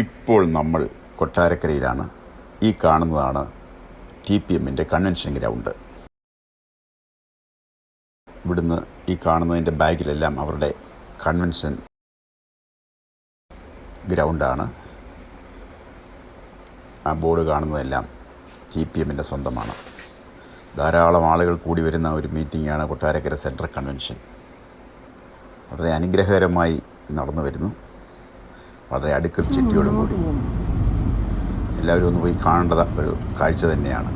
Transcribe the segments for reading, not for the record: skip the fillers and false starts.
ഇപ്പോൾ നമ്മൾ കൊട്ടാരക്കരയിലാണ്. ഈ കാണുന്നതാണ് TPMൻ്റെ കൺവെൻഷൻ ഗ്രൗണ്ട്. ഇവിടുന്ന് ഈ കാണുന്നതിൻ്റെ ബാഗിലെല്ലാം അവരുടെ കൺവെൻഷൻ ഗ്രൗണ്ടാണ്. ആ ബോർഡ് കാണുന്നതെല്ലാം TPMൻ്റെ സ്വന്തമാണ്. ധാരാളം ആളുകൾ കൂടി വരുന്ന ഒരു മീറ്റിംഗാണ് കൊട്ടാരക്കര സെൻട്രൽ കൺവെൻഷൻ. വളരെ അനുഗ്രഹകരമായി നടന്നു വരുന്നു. വളരെ അടുക്കും ചിട്ടിയോടും കൂടി എല്ലാവരും ഒന്ന് പോയി കാണേണ്ട ഒരു കാഴ്ച തന്നെയാണ്.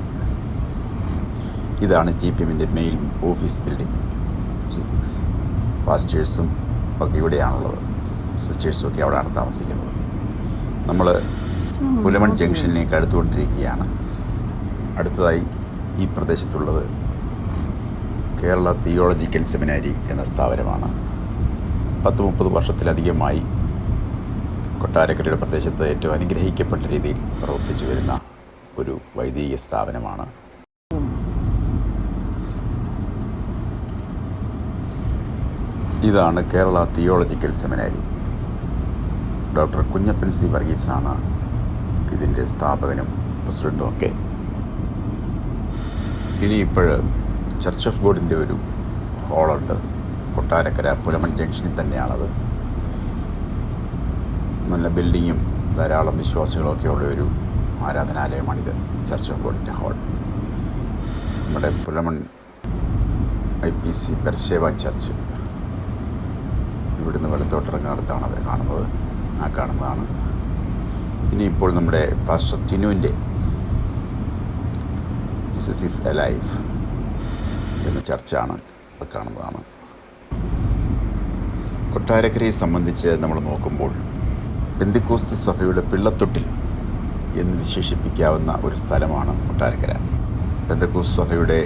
ഇതാണ് TPMൻ്റെ മെയിൻ ഓഫീസ് ബിൽഡിംഗ്. പാസ്റ്റേഴ്സും ഒക്കെ ഇവിടെയാണുള്ളത്. സിസ്റ്റേഴ്സും ഒക്കെ അവിടെയാണ് താമസിക്കുന്നത്. നമ്മൾ പുലമൺ ജംഗ്ഷനിലേക്ക് അടുത്തുകൊണ്ടിരിക്കുകയാണ്. അടുത്തതായി ഈ പ്രദേശത്തുള്ളത് കേരള തിയോളജിക്കൽ സെമിനാരി എന്ന സ്ഥാപനമാണ്. 10-30 വർഷത്തിലധികമായി കൊട്ടാരക്കരയുടെ പ്രദേശത്ത് ഏറ്റവും അനുഗ്രഹിക്കപ്പെട്ട രീതിയിൽ പ്രവർത്തിച്ചു വരുന്ന ഒരു വൈദിക സ്ഥാപനമാണ്. ഇതാണ് Kerala theological seminary. Doctor Kunjappan C. വർഗീസാണ് ഇതിൻ്റെ സ്ഥാപകനും പ്രസിഡൻറ്റും ഒക്കെ. ഇനിയിപ്പോൾ ചർച്ച് ഓഫ് ഗോഡിൻ്റെ ഒരു ഹാളുണ്ട്. കൊട്ടാരക്കര പുലമൺ ജംഗ്ഷനിൽ തന്നെയാണത്. നല്ല ബിൽഡിങ്ങും ധാരാളം വിശ്വാസികളൊക്കെ ഉള്ള ഒരു ആരാധനാലയമാണിത്, ചർച്ച് ഓഫ് ഗോഡിൻ്റെ ഹാൾ. നമ്മുടെ പുലമൺ IPC പെർശേവ ചർച്ച് ഇവിടുന്ന് വെളുത്തോട്ടിറങ്ങുന്നിടത്താണത് കാണുന്നത്. ആ കാണുന്നതാണ്. ഇനിയിപ്പോൾ നമ്മുടെ പാസ്റ്റർ ടിനുവിൻ്റെ ജീസസ് ഈസ് അലൈവ് എന്ന ചർച്ചാണ് ഇപ്പോൾ കാണുന്നതാണ്. കൊട്ടാരക്കരയെ സംബന്ധിച്ച് നമ്മൾ നോക്കുമ്പോൾ പെന്തക്കോസ്ത് സഭയുടെ പിള്ളത്തൊട്ടിൽ എന്ന് വിശേഷിപ്പിക്കാവുന്ന ഒരു സ്ഥലമാണ് കൊട്ടാരക്കര. പെന്തക്കോസ്ത് സഭയുടെ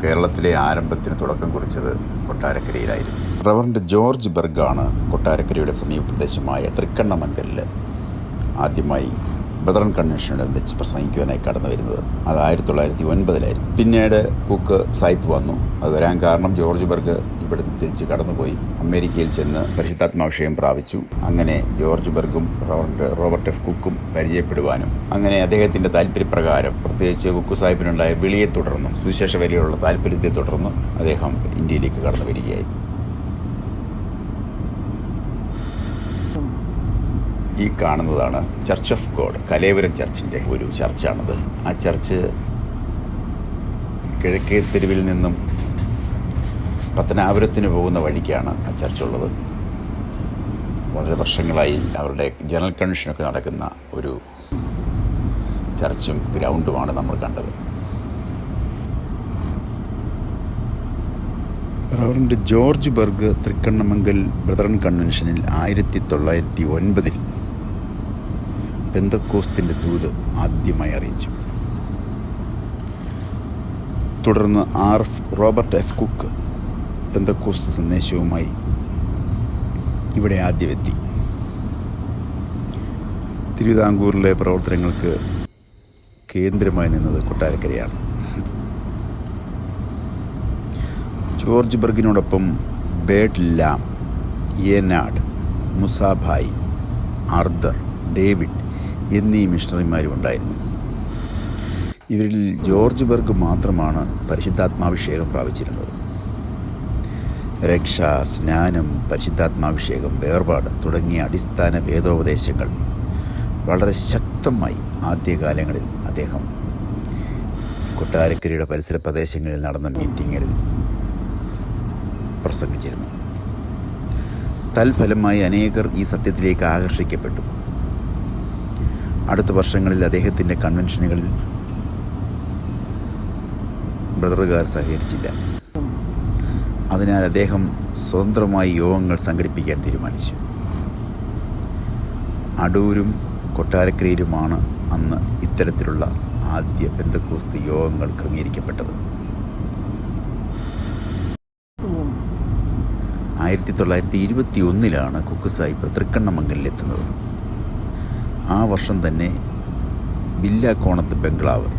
കേരളത്തിലെ ആരംഭത്തിന് തുടക്കം കുറിച്ചത് കൊട്ടാരക്കരയിലായിരുന്നു. റവറൻഡ് ജോർജ് ബർഗാണ് കൊട്ടാരക്കരയുടെ സമീപപ്രദേശമായ തൃക്കണ്ണമംഗലിൽ ആദ്യമായി ബ്രദറൻ കൺവെൻഷനോടൊന്നിച്ച് പ്രസംഗിക്കുവാനായി കടന്നു വരുന്നത്. അത് 1909 പിന്നീട് കുക്ക് സായിപ്പ് വന്നു. അത് വരാൻ കാരണം ജോർജ് ബർഗ് ഇവിടുന്ന് തിരിച്ച് കടന്നുപോയി അമേരിക്കയിൽ ചെന്ന് പരിശുദ്ധാത്മാഭിഷേകം പ്രാപിച്ചു. അങ്ങനെ ജോർജ് ബർഗും റോബർട്ട് F. കുക്കും പരിചയപ്പെടുവാനും അങ്ങനെ അദ്ദേഹത്തിൻ്റെ താല്പര്യപ്രകാരം, പ്രത്യേകിച്ച് കുക്ക് സാഹിബിനുണ്ടായ വിളിയെ തുടർന്നും സുവിശേഷ വേലയോടുള്ള താല്പര്യത്തെ തുടർന്ന് അദ്ദേഹം ഇന്ത്യയിലേക്ക് കടന്നു വരികയായി. ഈ കാണുന്നതാണ് ചർച്ച് ഓഫ് ഗോഡ്, കലേവരം ചർച്ചിൻ്റെ ഒരു ചർച്ചാണത്. ആ ചർച്ച് കിഴക്കേ തെരുവിൽ നിന്നും പത്തനാപുരത്തിന് പോകുന്ന വഴിക്കാണ് ആ ചർച്ചുള്ളത്. വളരെ വർഷങ്ങളായി അവരുടെ ജനറൽ കൺവെൻഷനൊക്കെ നടക്കുന്ന ഒരു ചർച്ചും ഗ്രൗണ്ടുമാണ് നമ്മൾ കണ്ടത്. റവറൻഡ് ജോർജ് ബർഗ് തൃക്കണ്ണമംഗൽ ബ്രദറൻ കൺവെൻഷനിൽ 1909 പെന്തക്കോസ്തിൻ്റെ ദൂത് ആദ്യമായി അറിയിച്ചു. തുടർന്ന് റോബർട്ട് F. കുക്ക് പെന്തക്കോസ്ത് സന്ദേശവുമായി ഇവിടെ ആദ്യമെത്തി. തിരുവിതാംകൂറിലെ പ്രവർത്തനങ്ങൾക്ക് കേന്ദ്രമായി നിന്നത് കൊട്ടാരക്കരയാണ്. ജോർജ് ബർഗിനോടൊപ്പം ബേഡ് ലാം, ഏനാഡ്, മുസാഭായി, ആർദർ, ഡേവിഡ് എന്നീ മിഷണറിമാരും ഉണ്ടായിരുന്നു. ഇവരിൽ ജോർജ് ബർഗ് മാത്രമാണ് പരിശുദ്ധാത്മാഭിഷേകം പ്രാപിച്ചിരുന്നത്. രക്ഷ, സ്നാനം, പരിശുദ്ധാത്മാഭിഷേകം, വേർപാട് തുടങ്ങിയ അടിസ്ഥാന വേദോപദേശങ്ങൾ വളരെ ശക്തമായി ആദ്യകാലങ്ങളിൽ അദ്ദേഹം കൊട്ടാരക്കരയുടെ പരിസര പ്രദേശങ്ങളിൽ നടന്ന മീറ്റിങ്ങുകളിൽ പ്രസംഗിച്ചിരുന്നു. തൽഫലമായി അനേകർ ഈ സത്യത്തിലേക്ക് ആകർഷിക്കപ്പെട്ടു. അടുത്ത വർഷങ്ങളിൽ അദ്ദേഹത്തിൻ്റെ കൺവെൻഷനുകളിൽ ബ്രദറുകാർ സഹകരിച്ചില്ല. അതിനാൽ അദ്ദേഹം സ്വതന്ത്രമായി യോഗങ്ങൾ സംഘടിപ്പിക്കാൻ തീരുമാനിച്ചു. അടൂരും കൊട്ടാരക്കരയിലുമാണ് അന്ന് ഇത്തരത്തിലുള്ള ആദ്യ പെന്തക്കോസ്ത് യോഗങ്ങൾ ക്രമീകരിക്കപ്പെട്ടത്. 1921 കുക്ക് സാഹിബ് തൃക്കണ്ണമംഗലിലെത്തുന്നത്. ആ വർഷം തന്നെ വില്ലാക്കോണത്ത് ബംഗ്ലാവ്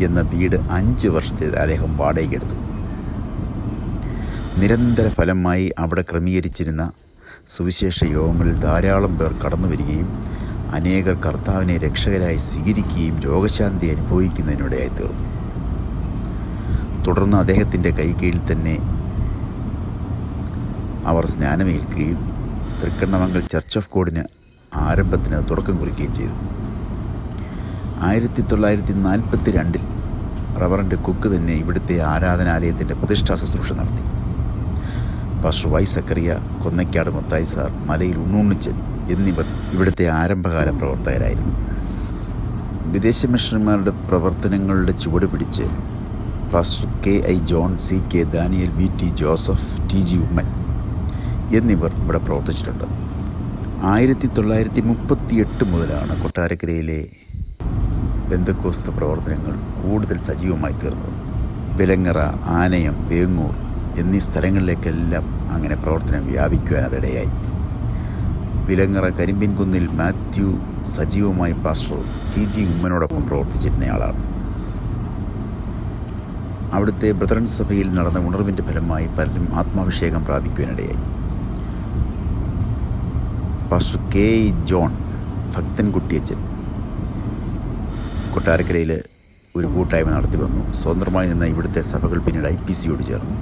എന്ന വീട് 5 വർഷത്തെ അദ്ദേഹം വാടകയ്ക്കെടുത്തു. നിരന്തര ഫലമായി അവിടെ ക്രമീകരിച്ചിരുന്ന സുവിശേഷ യോഗങ്ങളിൽ ധാരാളം പേർ കടന്നു വരികയും അനേകർ കർത്താവിനെ രക്ഷകരായി സ്വീകരിക്കുകയും രോഗശാന്തി അനുഭവിക്കുന്നതിനിടയായി തീർന്നു. തുടർന്ന് അദ്ദേഹത്തിൻ്റെ കൈകീഴിൽ തന്നെ അവർ സ്നാനമേൽക്കുകയും തൃക്കണ്ണമംഗൽ ചർച്ച് ഓഫ് ഗോഡിന് ആരംഭത്തിന് തുടക്കം കുറിക്കുകയും ചെയ്തു. 1942 റവറൻഡ് കുക്ക് തന്നെ ഇവിടുത്തെ ആരാധനാലയത്തിൻ്റെ പ്രതിഷ്ഠാ ശുശ്രൂഷ നടത്തി. Pastor Y Zachariah, Konnakkad Mathai sir, Malayil Unnunnichan എന്നിവർ ഇവിടുത്തെ ആരംഭകാല പ്രവർത്തകരായിരുന്നു. വിദേശ മിഷണറിമാരുടെ പ്രവർത്തനങ്ങളുടെ ചുവട് പിടിച്ച് pastor KI John, CK Daniel, VT Joseph, TG Oommen എന്നിവർ ഇവിടെ പ്രവർത്തിച്ചിട്ടുണ്ട്. 1938 മുതലാണ് കൊട്ടാരക്കരയിലെ പെന്തക്കോസ്ത് പ്രവർത്തനങ്ങൾ കൂടുതൽ സജീവമായി തീർന്നത്. വിലങ്ങറ, ആനയം, വേങ്ങൂർ എന്നീ സ്ഥലങ്ങളിലേക്കെല്ലാം അങ്ങനെ പ്രവർത്തനം വ്യാപിക്കുവാൻ അതിടയായി. വിലങ്ങറ കരിമ്പിൻകുന്നിൽ മാത്യു സജീവമായി പാസ്റ്റർ TG ഉമ്മനോടൊപ്പം പ്രവർത്തിച്ചിരുന്നയാളാണ്. അവിടുത്തെ ബ്രദറൻ സഭയിൽ നടന്ന ഉണർവിൻ്റെ ഫലമായി പലരും ആത്മാഭിഷേകം പ്രാപിക്കുവാനിടയായി. പാസ്റ്റർ KI ജോൺ, ഭക്തൻകുട്ടിയച്ചൻ കൊട്ടാരക്കരയിൽ ഒരു കൂട്ടായ്മ നടത്തി വന്നു. സ്വതന്ത്രമായി നിന്ന ഇവിടുത്തെ സഭകൾ പിന്നീട് IPCയോട് ചേർന്നു.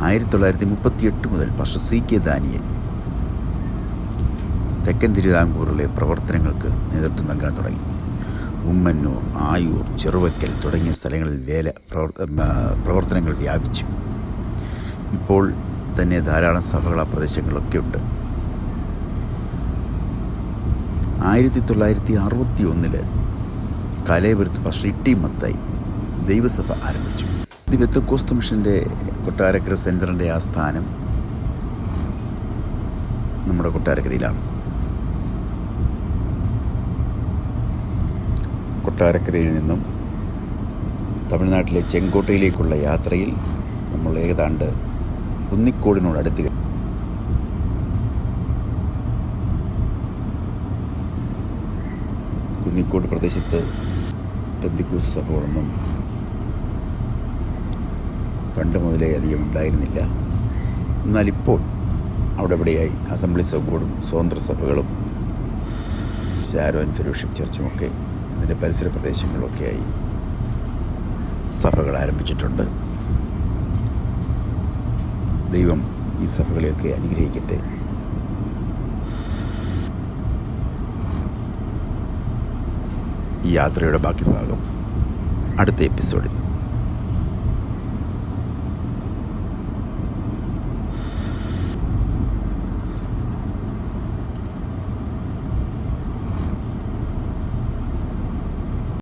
1938 മുതൽ പാസ്റ്റർ CK ദാനിയൽ തെക്കൻ തിരുവിതാംകൂറിലെ പ്രവർത്തനങ്ങൾക്ക് നേതൃത്വം നൽകാൻ തുടങ്ങി. ഉമ്മന്നൂർ, ആയൂർ, ചെറുവയ്ക്കൽ തുടങ്ങിയ സ്ഥലങ്ങളിൽ പ്രവർത്തനങ്ങൾ വ്യാപിച്ചു. ഇപ്പോൾ തന്നെ ധാരാളം സഭകൾ ആ പ്രദേശങ്ങളിലൊക്കെ ഉണ്ട്. 1961 കലയപുരത്ത് പാസ്റ്റർ ഇട്ടി മത്തായി ദൈവസഭ ആരംഭിച്ചു. ഇത് പെന്തക്കോസ്ത് മിഷൻ്റെ കൊട്ടാരക്കര സെൻറ്ററിൻ്റെ ആ സ്ഥാനം നമ്മുടെ കൊട്ടാരക്കരയിലാണ്. കൊട്ടാരക്കരയിൽ നിന്നും തമിഴ്നാട്ടിലെ ചെങ്കോട്ടയിലേക്കുള്ള യാത്രയിൽ നമ്മൾ ഏതാണ്ട് കുന്നിക്കോടിനോടടുത്ത് കുന്നിക്കോട് പ്രദേശത്ത് പെന്തക്കോസ്ത് സഭകളൊന്നും പണ്ട് മുതലേ അധികം ഉണ്ടായിരുന്നില്ല. എന്നാലിപ്പോൾ അവിടെ ഇവിടെയായി അസംബ്ലീസ് ഓഫ് ഗോഡും സ്വതന്ത്ര സഭകളും ഷാരോൻ ഫെലോഷിപ്പ് ചർച്ചുമൊക്കെ അതിൻ്റെ പരിസര പ്രദേശങ്ങളിലൊക്കെയായി സഭകൾ ആരംഭിച്ചിട്ടുണ്ട്. ദൈവം ഈ സഭകളെയൊക്കെ അനുഗ്രഹിക്കട്ടെ. ഈ യാത്രയുടെ ബാക്കി ഭാഗം അടുത്ത എപ്പിസോഡിൽ.